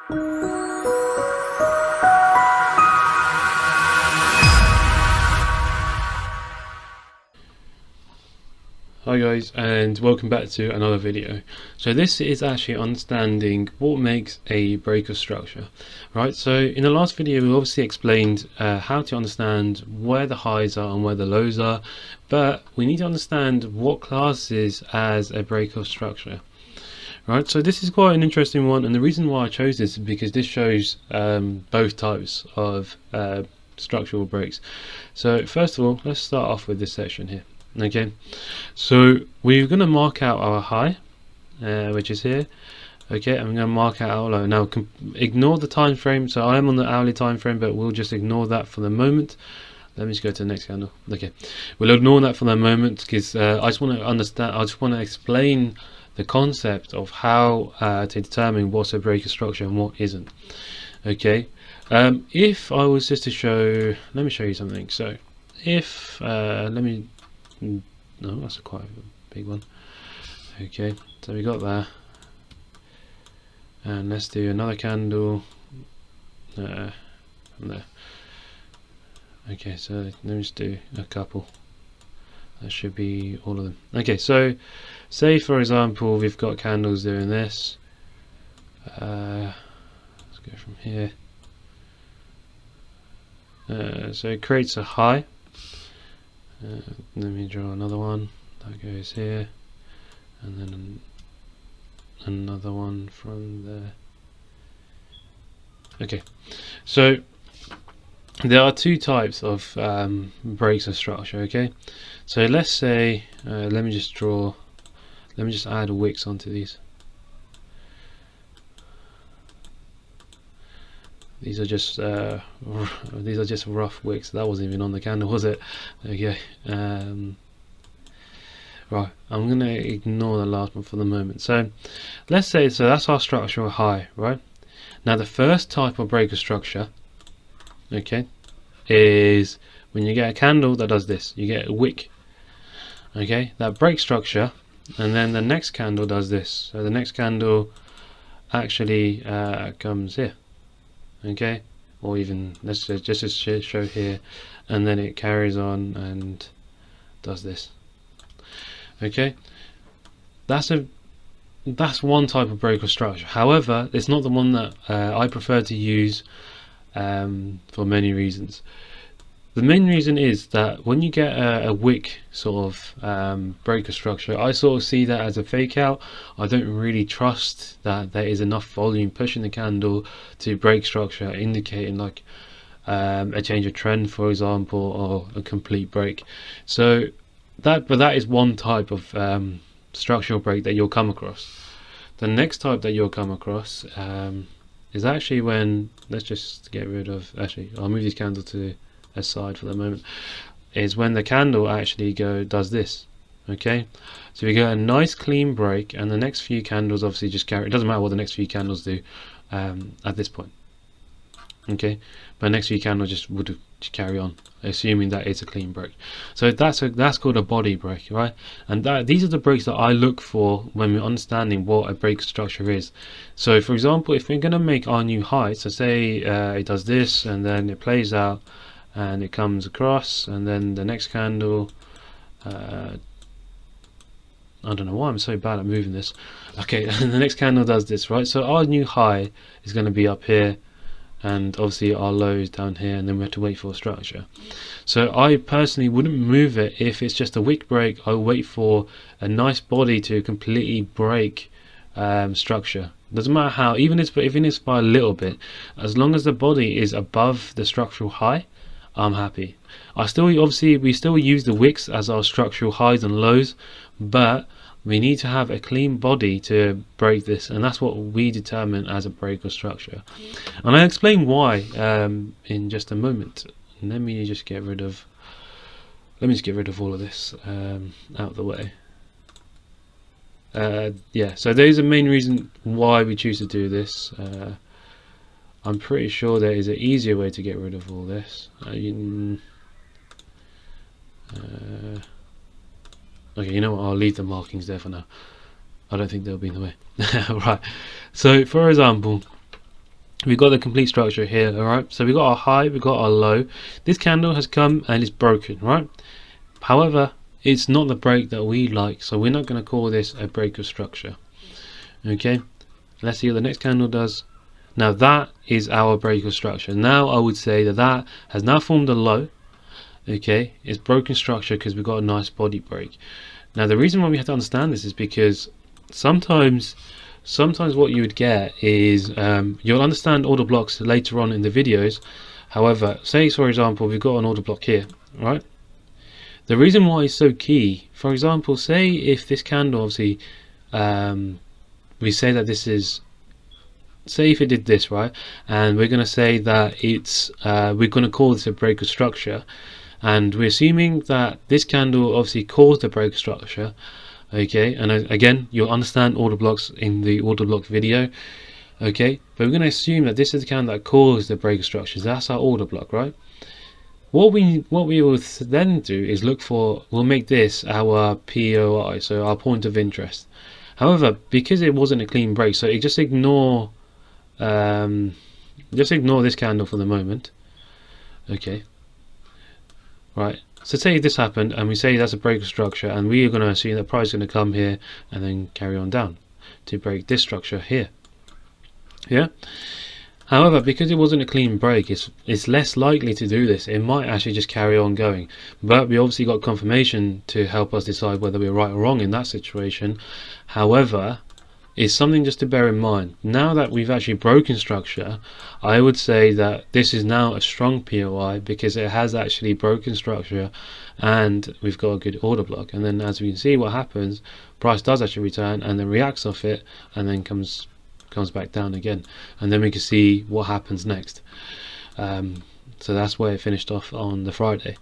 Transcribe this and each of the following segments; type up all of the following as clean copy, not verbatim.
Hi guys, and welcome back to another video. So this is actually understanding what makes a breaker structure, right? So in the last video we obviously explained how to understand where the highs are and where the lows are, but we need to understand what classes as a breaker structure. Right, so this is quite an interesting one, and the reason why I chose this is because this shows both types of structural breaks. So first of all, let's start off with this section here. Okay, so we're going to mark out our high, which is here. Okay, I'm going to mark out our low. Now ignore the time frame, so I am on the hourly time frame, but we'll just ignore that for the moment. Let me just go to the next candle. Okay, we'll ignore that for the moment because I just want to understand, I just want to explain the concept of how to determine what's a breaker structure and what isn't. Okay, if I was just to show, let me show you something. So if no, that's quite a big one. Okay, so we got that, and let's do another candle from there. Okay, so let me just do a couple. That should be all of them. Okay, so say for example we've got candles doing this. Let's go from here. So it creates a high. Let me draw another one that goes here, and then another one from there. Okay, so there are two types of breaks of structure. Okay, so let's say let me just add wicks onto these. These are just rough wicks. That wasn't even on the candle, was it? Okay. Right, I'm gonna ignore the last one for the moment. So let's say, so that's our structural high, right? Now the first type of breaker structure, okay, is when you get a candle that does this. You get a wick, okay, that break structure, and then the next candle does this. So the next candle actually comes here. Okay, or even let's just show here, and then it carries on and does this. Okay, that's one type of breaker structure. However, it's not the one that I prefer to use for many reasons. The main reason is that when you get a wick sort of breaker structure, I sort of see that as a fake out. I don't really trust that there is enough volume pushing the candle to break structure, indicating like a change of trend, for example, or a complete break. So that is one type of structural break that you'll come across. The next type that you'll come across is actually when, let's just get rid of, actually I'll move this candle to aside for the moment, is when the candle actually does this. Okay, so we get a nice clean break, and the next few candles obviously just carry. It doesn't matter what the next few candles do at this point. Okay, but the next few candles just would carry on, assuming that it's a clean break. So that's called a body break, right? And these are the breaks that I look for when we're understanding what a break structure is. So for example, if we're going to make our new high, so say it does this and then it plays out and it comes across, and then the next candle, I don't know why I'm so bad at moving this. Okay, and the next candle does this, right? So our new high is going to be up here, and obviously our low is down here, and then we have to wait for a structure. So I personally wouldn't move it if it's just a wick break. I wait for a nice body to completely break structure. Doesn't matter how, even if it's by a little bit, as long as the body is above the structural high, I'm happy. We still use the wicks as our structural highs and lows, but we need to have a clean body to break this, and that's what we determine as a breaker structure. And I'll explain why in just a moment. Let me just get rid of all of this out of the way. Yeah, so there's a main reason why we choose to do this. I'm pretty sure there is an easier way to get rid of all this. Okay, you know what, I'll leave the markings there for now. I don't think they'll be in the way. Right, so for example, we've got the complete structure here. Alright, so we've got our high, we've got our low. This candle has come and it's broken, right? However, it's not the break that we like, so we're not going to call this a break of structure. Okay, let's see what the next candle does. Now that is our break of structure. Now I would say that that has now formed a low. Okay, it's broken structure because we've got a nice body break. Now the reason why we have to understand this is because sometimes what you would get is you'll understand order blocks later on in the videos. However, say for example we've got an order block here, right? The reason why it's so key, for example, say if this candle obviously we say that this is, say if it did this, right, and we're going to say that it's we're going to call this a break of structure, and we're assuming that this candle obviously caused a break of structure. Okay, and again you'll understand order blocks in the order block video. Okay, but we're going to assume that this is the candle that caused the break of structure. That's our order block, right? What we will then do is look for, we'll make this our POI, so our point of interest. However, because it wasn't a clean break, so just ignore this candle for the moment. Okay, right, so say this happened and we say that's a break of structure, and we are going to assume that price is going to come here and then carry on down to break this structure here. Yeah. However, because it wasn't a clean break, it's less likely to do this. It might actually just carry on going, but we obviously got confirmation to help us decide whether we're right or wrong in that situation. However, it's something just to bear in mind. Now that we've actually broken structure, I would say that this is now a strong POI because it has actually broken structure and we've got a good order block. And then as we can see what happens, price does actually return and then reacts off it and then comes back down again, and then we can see what happens next. So that's where it finished off on the Friday.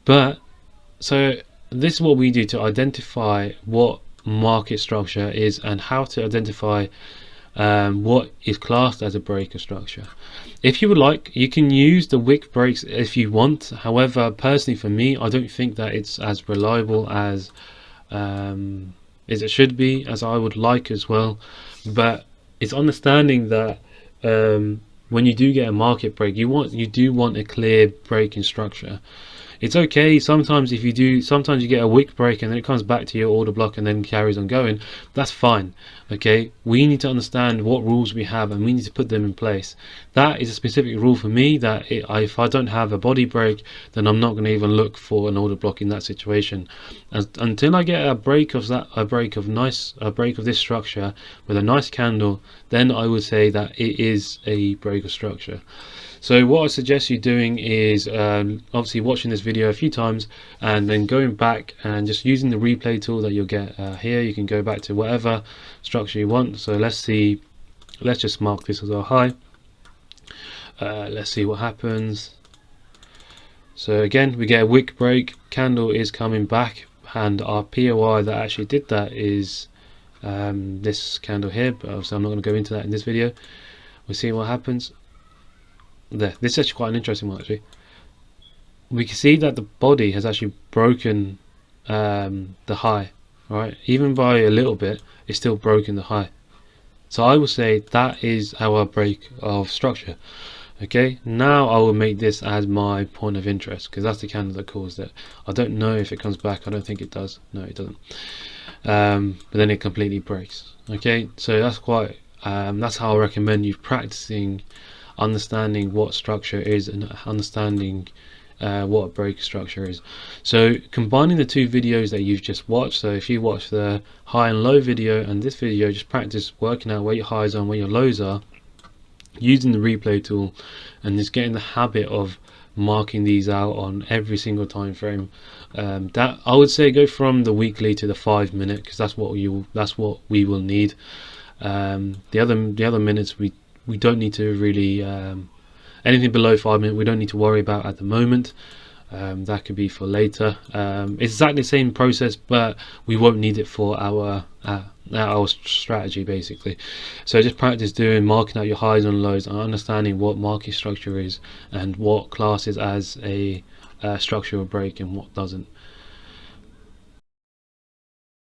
But so this is what we do to identify what market structure is and how to identify what is classed as a break of structure. If you would like, you can use the wick breaks if you want. However, personally for me, I don't think that it's as reliable as it should be, as I would like as well. But it's understanding that when you do get a market break, you do want a clear break in structure. It's okay sometimes if you do, sometimes you get a wick break and then it comes back to your order block and then carries on going. That's fine. Okay, we need to understand what rules we have and we need to put them in place. That is a specific rule for me, that if I don't have a body break, then I'm not going to even look for an order block in that situation. Until I get a break of this structure with a nice candle, then I would say that it is a break of structure. So what I suggest you doing is obviously watching this video a few times and then going back and just using the replay tool that you'll get here. You can go back to whatever structure you want. So let's just mark this as our high. Let's see what happens. So again, we get a wick break, candle is coming back, and our POI that actually did that is this candle here, but obviously I'm not going to go into that in this video. We'll see what happens. There, this is actually quite an interesting one. Actually, we can see that the body has actually broken the high, right? Even by a little bit, it's still broken the high. So I would say that is our break of structure. Okay, now I will make this as my point of interest because that's the candle that caused it. I don't know if it comes back. I don't think it does. No, it doesn't. But then it completely breaks. Okay, so that's quite that's how I recommend you practicing understanding what structure is and understanding what a break structure is. So combining the two videos that you've just watched, so if you watch the high and low video and this video, just practice working out where your highs are and where your lows are using the replay tool, and just getting the habit of marking these out on every single time frame. That I would say go from the weekly to the 5 minute, because that's what we will need. The other minutes we don't need to really anything below 5 minutes we don't need to worry about at the moment. That could be for later. It's exactly the same process, but we won't need it for our strategy basically. So just practice marking out your highs and lows and understanding what market structure is and what classes as a structural break and what doesn't.